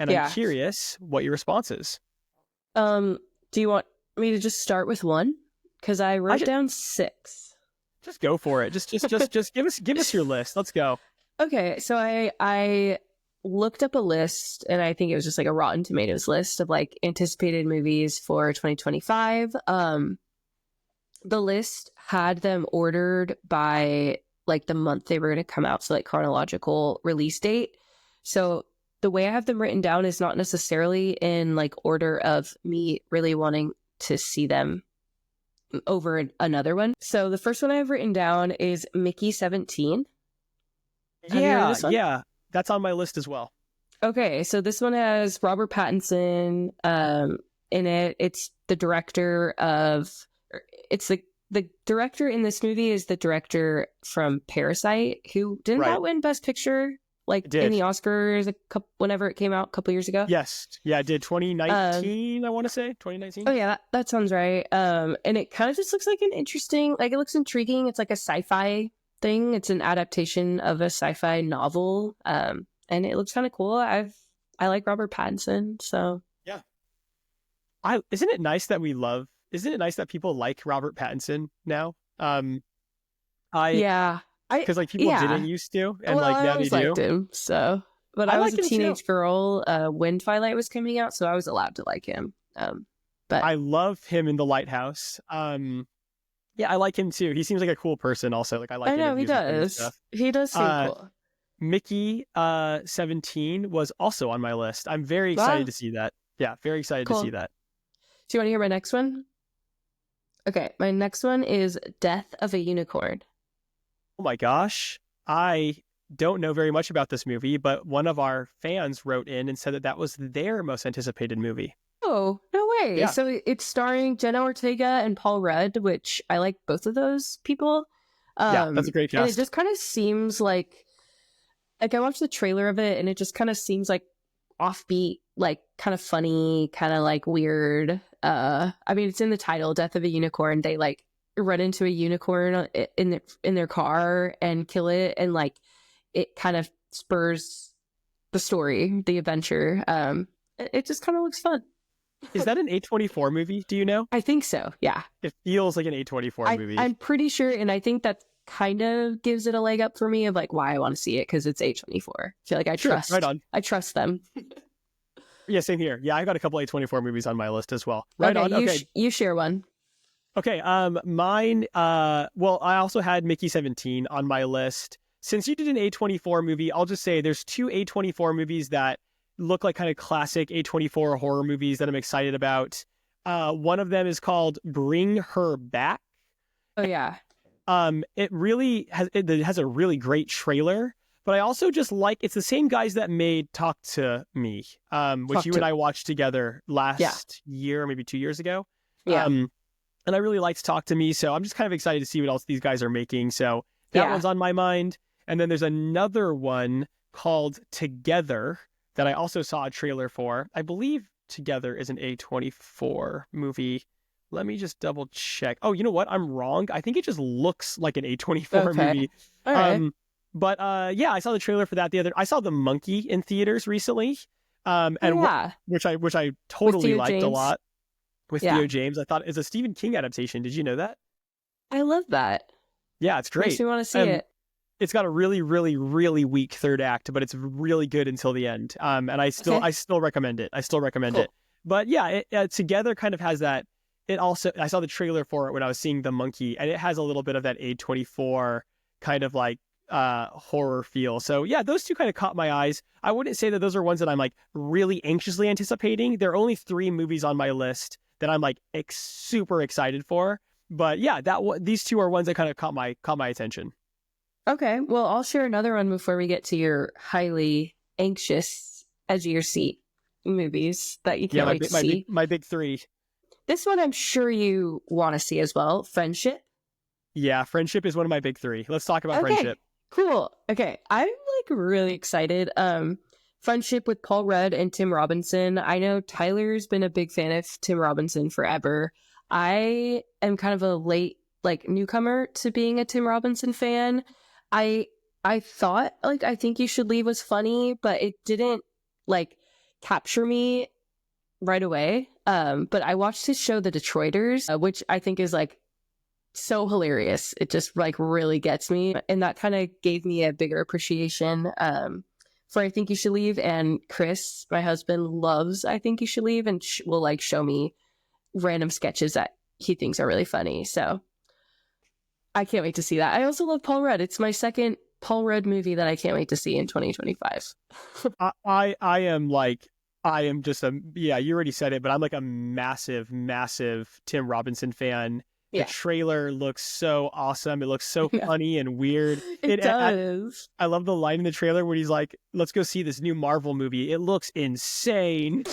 And I'm curious what your response is. Do you want me to just start with one? Because I wrote down 6. Just go for it. Just give us your list. Let's go. Okay, so I looked up a list, and I think it was just like a Rotten Tomatoes list of like anticipated movies for 2025. The list had them ordered by like the month they were going to come out, so like chronological release date. So the way I have them written down is not necessarily in like order of me really wanting to see them over another one. So the first one I have written down is Mickey 17. Yeah, that's on my list as well. Okay, so this one has Robert Pattinson in it. It's the director of... It's the director in this movie is the director from Parasite, who didn't that win Best Picture? Like in the Oscars whenever it came out a couple years ago. Yes. Yeah, it did. 2019, I want to say. 2019. Oh, yeah, that sounds right. And it kind of just looks like an interesting, like it looks intriguing. It's like a sci-fi thing. It's an adaptation of a sci-fi novel. And it looks kind of cool. I like Robert Pattinson, so. Yeah. Isn't it nice that people like Robert Pattinson now? Because like people didn't used to, and like now they do. Liked him, so. But I was a teenage girl when Twilight was coming out, so I was allowed to like him. But I love him in The Lighthouse. Yeah, I like him too. He seems like a cool person. Also, like I like. I know he does. He does seem cool. Mickey 17 was also on my list. I'm very excited to see that. Yeah, very excited to see that. Do you want to hear my next one? Okay, my next one is Death of a Unicorn. Oh my gosh. I don't know very much about this movie, but one of our fans wrote in and said that was their most anticipated movie. Oh, no way. Yeah. So it's starring Jenna Ortega and Paul Rudd, which I like both of those people. Yeah, that's a great cast. And it just kind of seems like I watched the trailer of it, and it just kind of seems like offbeat, like kind of funny, kind of like weird. I mean, it's in the title, Death of a Unicorn. They like run into a unicorn in their car and kill it, and like it kind of spurs the story, the adventure. It just kind of looks fun. Is that an A24 movie? Do you know? I think so. Yeah, it feels like an A24 movie. I'm pretty sure, and I think that kind of gives it a leg up for me of like why I want to see it, because it's A24. I feel like I trust. Right on. I trust them. Yeah, same here. Yeah, I got a couple A24 movies on my list as well. Right okay, on. Okay, you share one. Okay, mine, well, I also had Mickey 17 on my list. Since you did an A24 movie, I'll just say there's 2 A24 movies that look like kind of classic A24 horror movies that I'm excited about. One of them is called Bring Her Back. Oh, yeah. It has a really great trailer, but I also just like, it's the same guys that made Talk to Me, which you and I watched together last year, maybe 2 years ago. Yeah. And I really liked Talk to Me, so I'm just kind of excited to see what else these guys are making. So that one's on my mind. And then there's another one called Together that I also saw a trailer for. I believe Together is an A24 movie. Let me just double check. Oh, you know what? I'm wrong. I think it just looks like an A24 Okay. movie. All right. But yeah, I saw the trailer for that I saw The Monkey in theaters recently. And Yeah. which I totally Theo liked a James. lot with Yeah. Theo James. I thought it's a Stephen King adaptation. Did you know that? I love that. Yeah, it's Makes great. me want to see it. It's got a really, really, really weak third act, but it's really good until the end. And I still recommend it. I still recommend Cool. it. But yeah, Together kind of has that. It also, I saw the trailer for it when I was seeing The Monkey, and it has a little bit of that A24 kind of like horror feel. So yeah, those two kind of caught my eyes. I wouldn't say that those are ones that I'm like really anxiously anticipating. There are only 3 movies on my list that I'm like super excited for. But yeah, these two are ones that kind of caught my attention. Okay, well, I'll share another one before we get to your highly anxious, edge of your seat movies that you can't wait to see. My big 3. This one I'm sure you want to see as well. Friendship. Yeah, Friendship is one of my big 3. Let's talk about Okay, Friendship. cool. Okay, I'm like really excited. Friendship with Paul Rudd and Tim Robinson. I know Tyler's been a big fan of Tim Robinson forever. I am kind of a late like newcomer to being a Tim Robinson fan. I thought like I Think You Should Leave was funny, but it didn't like capture me right away. But I watched his show The Detroiters, which I think is like so hilarious. It just like really gets me, and that kind of gave me a bigger appreciation for I Think You Should Leave. And Chris, my husband, loves I Think You Should Leave, and will like show me random sketches that he thinks are really funny. So I can't wait to see that. I also love Paul Rudd. It's my second Paul Rudd movie that I can't wait to see in 2025. I am just you already said it, but I'm like a massive Tim Robinson fan. Yeah. The trailer looks so awesome. It looks so funny and weird. It does. I love the line in the trailer where he's like, let's go see this new Marvel movie. It looks insane.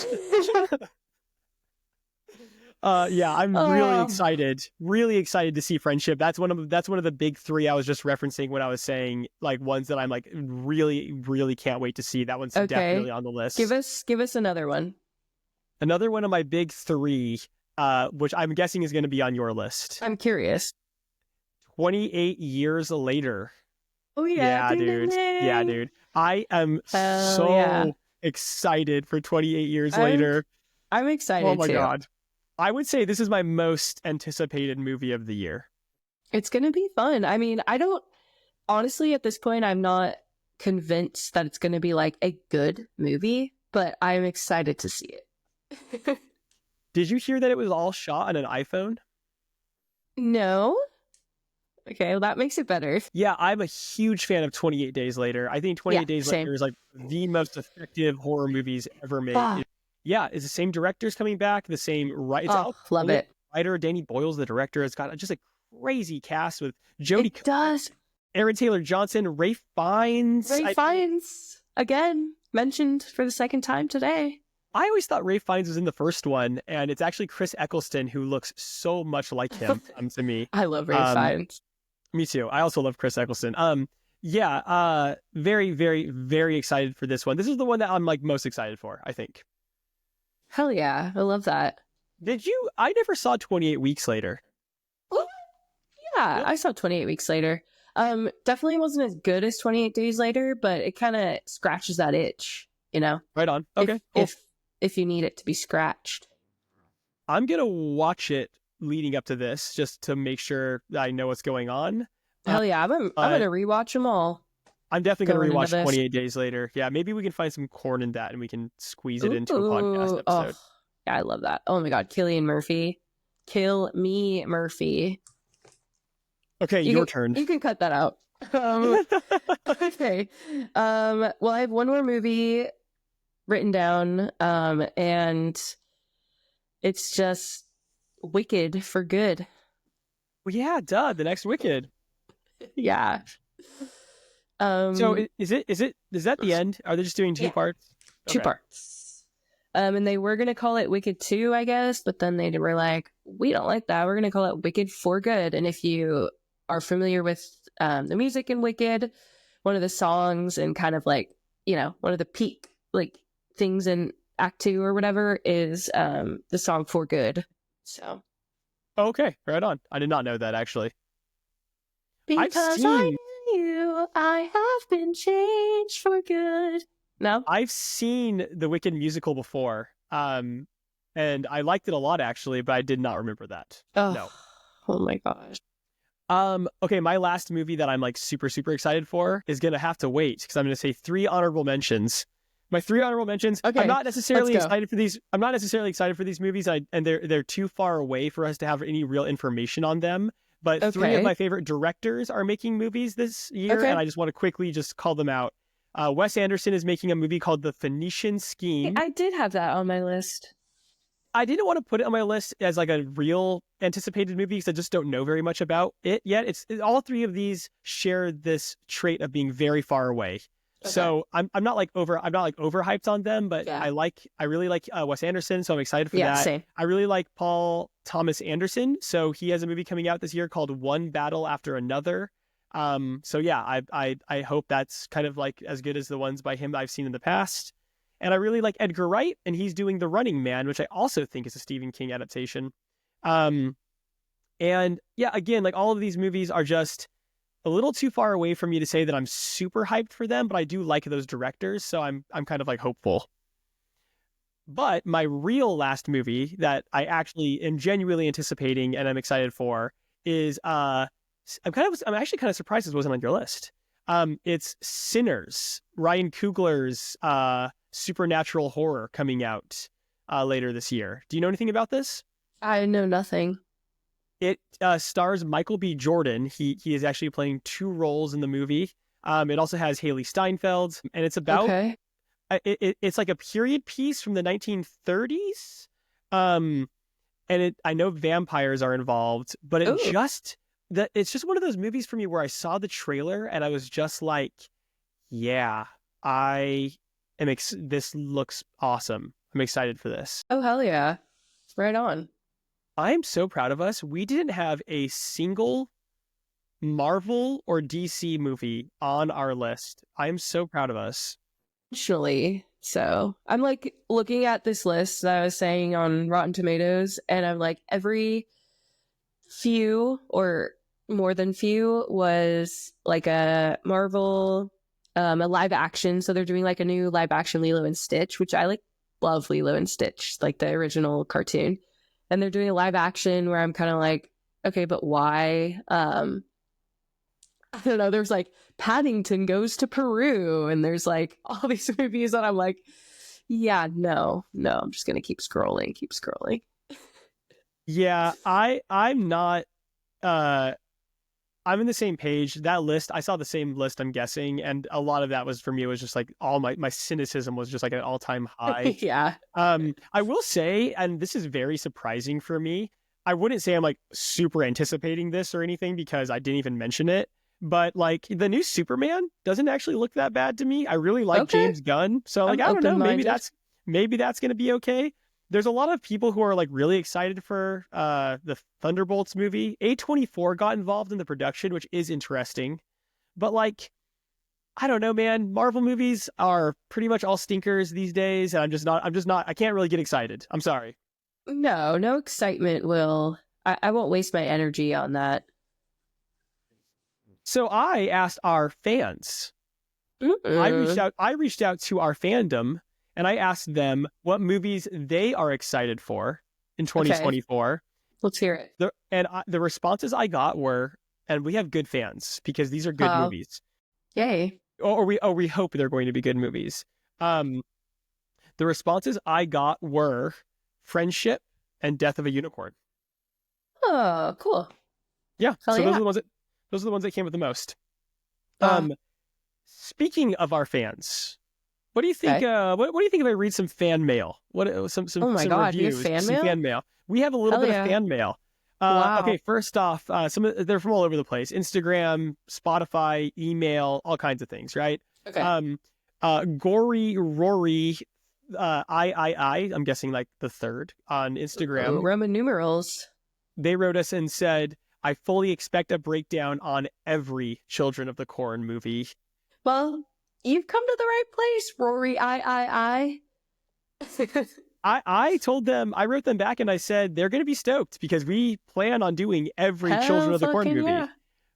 I'm really excited to see Friendship. That's one of the big 3 I was just referencing when I was saying like ones that I'm like really can't wait to see. That one's definitely on the list. Give us another one. Another one of my big 3, which I'm guessing is going to be on your list. I'm curious. 28 Years Later. Oh yeah, dude. Yeah, dude. I am excited for 28 Years Later. I'm excited. Oh my too. God. I would say this is my most anticipated movie of the year. It's going to be fun. I mean, honestly, at this point, I'm not convinced that it's going to be like a good movie, but I'm excited to see it. Did you hear that it was all shot on an iPhone? No. Okay, well, that makes it better. Yeah, I'm a huge fan of 28 Days Later. I think 28 Days Later is like the most effective horror movies ever made. Yeah, it's the same director's coming back, the same love it. Writer Danny Boyle's the director. It's got just a crazy cast with Jodie It does. Aaron Taylor Johnson, Ralph Fiennes. Fiennes, again, mentioned for the second time today. I always thought Ralph Fiennes was in the first one, and it's actually Chris Eccleston who looks so much like him to me. I love Ralph Fiennes. Me too. I also love Chris Eccleston. Very, very, very excited for this one. This is the one that I'm like most excited for, I think. Hell yeah, I love that. I never saw 28 Weeks Later. Yeah, I saw 28 Weeks Later. Definitely wasn't as good as 28 Days Later, but it kind of scratches that itch, you know? Right on. Okay. If you need it to be scratched. I'm going to watch it leading up to this just to make sure that I know what's going on. Hell yeah, I'm going to rewatch them all. I'm definitely going to rewatch 28 Days Later. Yeah, maybe we can find some corn in that and we can squeeze it into a podcast episode. Oh, yeah, I love that. Oh my God, Cillian Murphy. Kill me, Murphy. Okay, your turn. You can cut that out. Okay. Well, I have one more movie written down, and it's just Wicked for Good. Well, yeah, duh, the next Wicked. Yeah. So is that the end? Are they just doing 2 parts? Okay. 2 parts. And they were gonna call it Wicked 2, I guess, but then they were like, we don't like that. We're gonna call it Wicked for Good. And if you are familiar with the music in Wicked, one of the songs and kind of like, you know, one of the peak like things in Act 2 or whatever is the song For Good. So Okay, right on. I did not know that, actually. because I knew you, I have been changed for good. No? I've seen the Wicked musical before, and I liked it a lot, actually, but I did not remember that. Oh, No. oh my gosh. Okay, my last movie that I'm like super, super excited for is gonna have to wait because I'm gonna say 3 honorable mentions. My 3 honorable mentions. Okay, I'm not necessarily let's go. excited for these. I'm not necessarily excited for these movies, and they're too far away for us to have any real information on them. But 3 of Okay. my favorite directors are making movies this year, Okay. and I just want to quickly just call them out. Wes Anderson is making a movie called The Phoenician Scheme. I did have that on my list. I didn't want to put it on my list as like a real anticipated movie because I just don't know very much about it yet. All 3 of these share this trait of being very far away. Okay. So I'm not overhyped on them, but Yeah. I really like Wes Anderson, so I'm excited for that. Same. I really like Paul Thomas Anderson, so he has a movie coming out this year called One Battle After Another. So yeah, I hope that's kind of like as good as the ones by him I've seen in the past. And I really like Edgar Wright, and he's doing The Running Man, which I also think is a Stephen King adaptation. And yeah, again, like all of these movies are just a little too far away for me to say that I'm super hyped for them, but I do like those directors, so I'm kind of like hopeful. But my real last movie that I actually am genuinely anticipating and I'm excited for is I'm actually kind of surprised this wasn't on your list. It's Sinners, Ryan Coogler's supernatural horror coming out later this year. Do you know anything about this? I know nothing. It stars Michael B. Jordan. He is actually playing 2 roles in the movie. It also has Haley Steinfeld, and it's about it's like a period piece from the 1930s. And I know vampires are involved, but it's just one of those movies for me where I saw the trailer and I was just like, yeah, this looks awesome. I'm excited for this. Oh, hell yeah. Right on. I'm so proud of us. We didn't have a single Marvel or DC movie on our list. I'm so proud of us. Intentionally. So I'm like looking at this list that I was saying on Rotten Tomatoes, and I'm like, every few or more than few was like a Marvel, a live action. So they're doing like a new live action Lilo and Stitch, which I love Lilo and Stitch, like the original cartoon. And they're doing a live action where I'm kind of like, okay, but why? I don't know. There's like Paddington Goes to Peru, and there's like all these movies that I'm like, yeah, no, I'm just gonna keep scrolling. Yeah, I'm not. I'm in the same page. That list, I saw the same list, I'm guessing, and a lot of that was for me was just like all my cynicism was just like an all-time high. Yeah. I will say, and this is very surprising for me, I wouldn't say I'm like super anticipating this or anything because I didn't even mention it, but like the new Superman doesn't actually look that bad to me. I really like James Gunn, so like I don't know, maybe that's going to be okay. There's a lot of people who are like really excited for the Thunderbolts movie. A24 got involved in the production, which is interesting. But like, I don't know, man. Marvel movies are pretty much all stinkers these days, and I'm just not. I can't really get excited. I'm sorry. No excitement will. I won't waste my energy on that. So I asked our fans. I reached out to our fandom. And I asked them what movies they are excited for in 2024. Okay. Let's hear it. The responses I got were, and we have good fans because these are good movies. Yay. Or we hope they're going to be good movies. The responses I got were Friendship and Death of a Unicorn. Oh, cool. Yeah. Hell so yeah. those are the ones that came with the most. Speaking of our fans, what do you think? What do you think if I read some fan mail? Some oh my some God, reviews, you have some fan mail. We have a little bit of fan mail. Wow. Okay, first off, they're from all over the place: Instagram, Spotify, email, all kinds of things, right? Okay. Gory Rory, I'm guessing like the third on Instagram. Roman numerals. They wrote us and said, "I fully expect a breakdown on every Children of the Corn movie." Well, you've come to the right place, Rory. I. I told them, I wrote them back and I said they're going to be stoked because we plan on doing every Hell Children of the Corn fucking movie. yeah.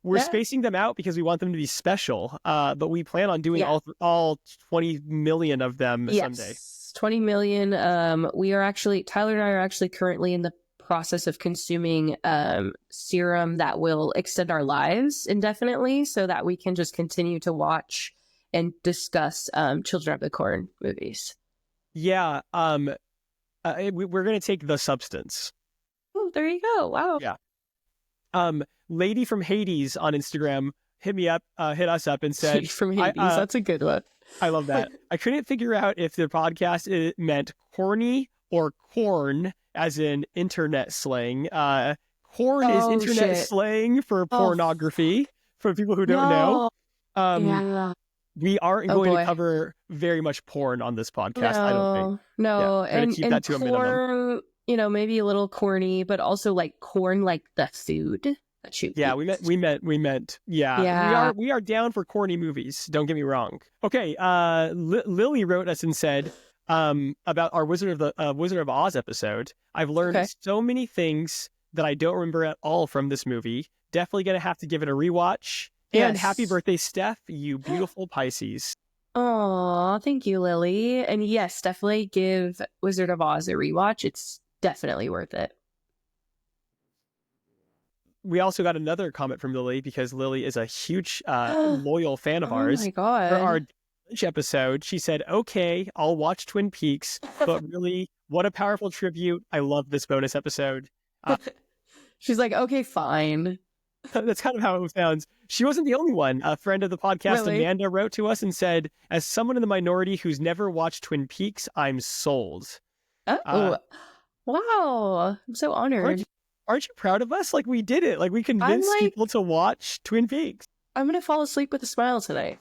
We're Yeah. spacing them out because we want them to be special, but we plan on doing Yeah. all 20 million of them someday. Yes, 20 million. We are actually, Tyler and I are actually currently in the process of consuming serum that will extend our lives indefinitely so that we can just continue to watch and discuss Children of the Corn movies. Yeah, we're going to take the substance. Oh, there you go. Wow. Yeah. Lady from Hades on Instagram hit us up and said, from Hades, that's a good one. I love that. I couldn't figure out if the podcast meant corny or corn, as in internet slang. Corn is internet slang for pornography, for people who don't know. Yeah. We aren't going to cover very much porn on this podcast, I don't think. No, yeah, and keep that to corn, a minimum. You know, maybe a little corny, but also like corn, like the food that you eat. we meant yeah. We are down for corny movies, don't get me wrong. Okay, Lily wrote us and said about our Wizard of Oz episode. I've learned so many things that I don't remember at all from this movie. Definitely gonna have to give it a rewatch. And happy birthday, Steph, you beautiful Pisces. Aw, thank you, Lily. And yes, definitely give Wizard of Oz a rewatch. It's definitely worth it. We also got another comment from Lily because Lily is a huge loyal fan of ours. Oh my God. For our Lynch episode, she said, okay, I'll watch Twin Peaks, but really, what a powerful tribute. I love this bonus episode. She's like, okay, fine. That's kind of how it sounds. She wasn't the only one. A friend of the podcast, Really? Amanda, wrote to us and said, as someone in the minority who's never watched Twin Peaks, I'm sold. Oh, wow. I'm so honored. Aren't you proud of us? Like, we did it. Like, we convinced people to watch Twin Peaks. I'm going to fall asleep with a smile tonight.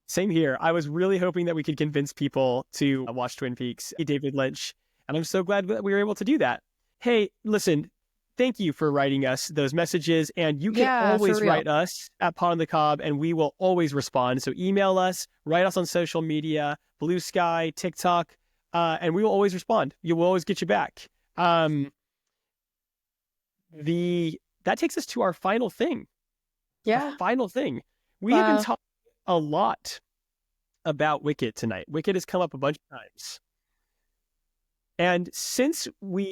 Same here. I was really hoping that we could convince people to watch Twin Peaks, David Lynch, and I'm so glad that we were able to do that. Hey, listen, thank you for writing us those messages, and you can always write us at Pod on the Cob, and we will always respond. So email us, write us on social media, Blue Sky, TikTok, and we will always respond. You will always get you back. That takes us to our final thing. Yeah. Our final thing. We have been talking a lot about Wicked tonight. Wicked has come up a bunch of times. And since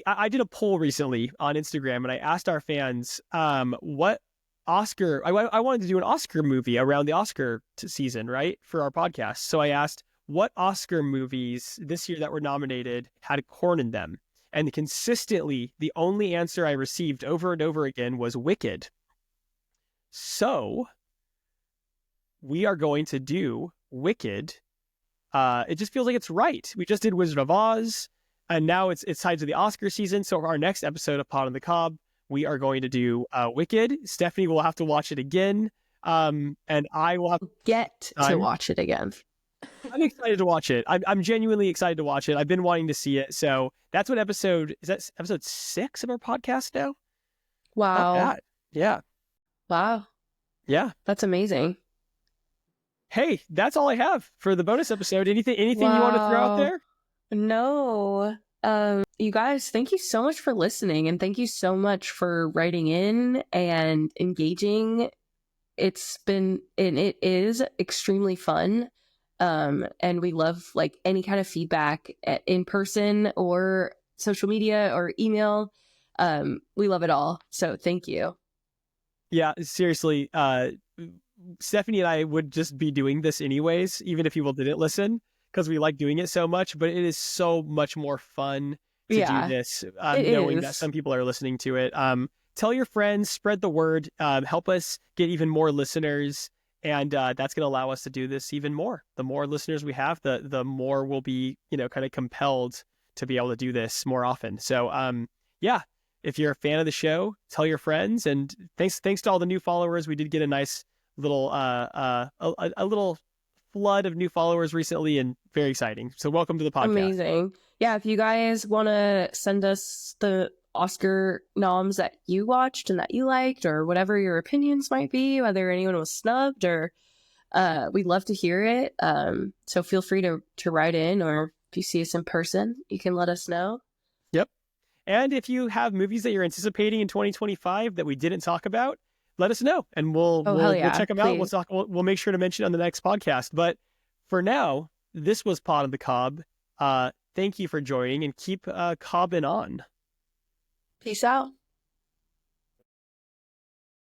I did a poll recently on Instagram and I asked our fans what Oscar, I wanted to do an Oscar movie around the Oscar season, right? For our podcast. So I asked what Oscar movies this year that were nominated had corn in them. And consistently, the only answer I received over and over again was Wicked. So we are going to do Wicked. It just feels like it's right. We just did Wizard of Oz, and now it's tied to the Oscar season. So for our next episode of Pod on the Cob, we are going to do Wicked. Stephanie will have to watch it again, and I will have to watch it again. I'm excited to watch it. I'm genuinely excited to watch it. I've been wanting to see it. So that's what episode 6 of our podcast now? Wow. Yeah. Wow. Yeah. That's amazing. Hey, that's all I have for the bonus episode. Anything you want to throw out there? No. You guys, thank you so much for listening, and thank you so much for writing in and engaging. It is extremely fun. And we love like any kind of feedback in person or social media or email. We love it all. So thank you. Yeah, seriously. Stephanie and I would just be doing this anyways, even if people didn't listen, because we like doing it so much, but it is so much more fun to do this, knowing that some people are listening to it. Tell your friends, spread the word, help us get even more listeners. And that's going to allow us to do this even more. The more listeners we have, the more we'll be, kind of compelled to be able to do this more often. So, if you're a fan of the show, tell your friends. And thanks to all the new followers. We did get a nice little a little flood of new followers recently, and very exciting. So welcome to the podcast. Amazing. Yeah, if you guys want to send us the Oscar noms that you watched and that you liked, or whatever your opinions might be, whether anyone was snubbed, or we'd love to hear it. So feel free to write in, or If you see us in person, you can let us know. Yep. And if you have movies that you're anticipating in 2025 that we didn't talk about, let us know, and we'll check them out. We'll make sure to mention it on the next podcast. But for now, this was Pod on the Cob. Thank you for joining, and keep cobbing on. Peace out.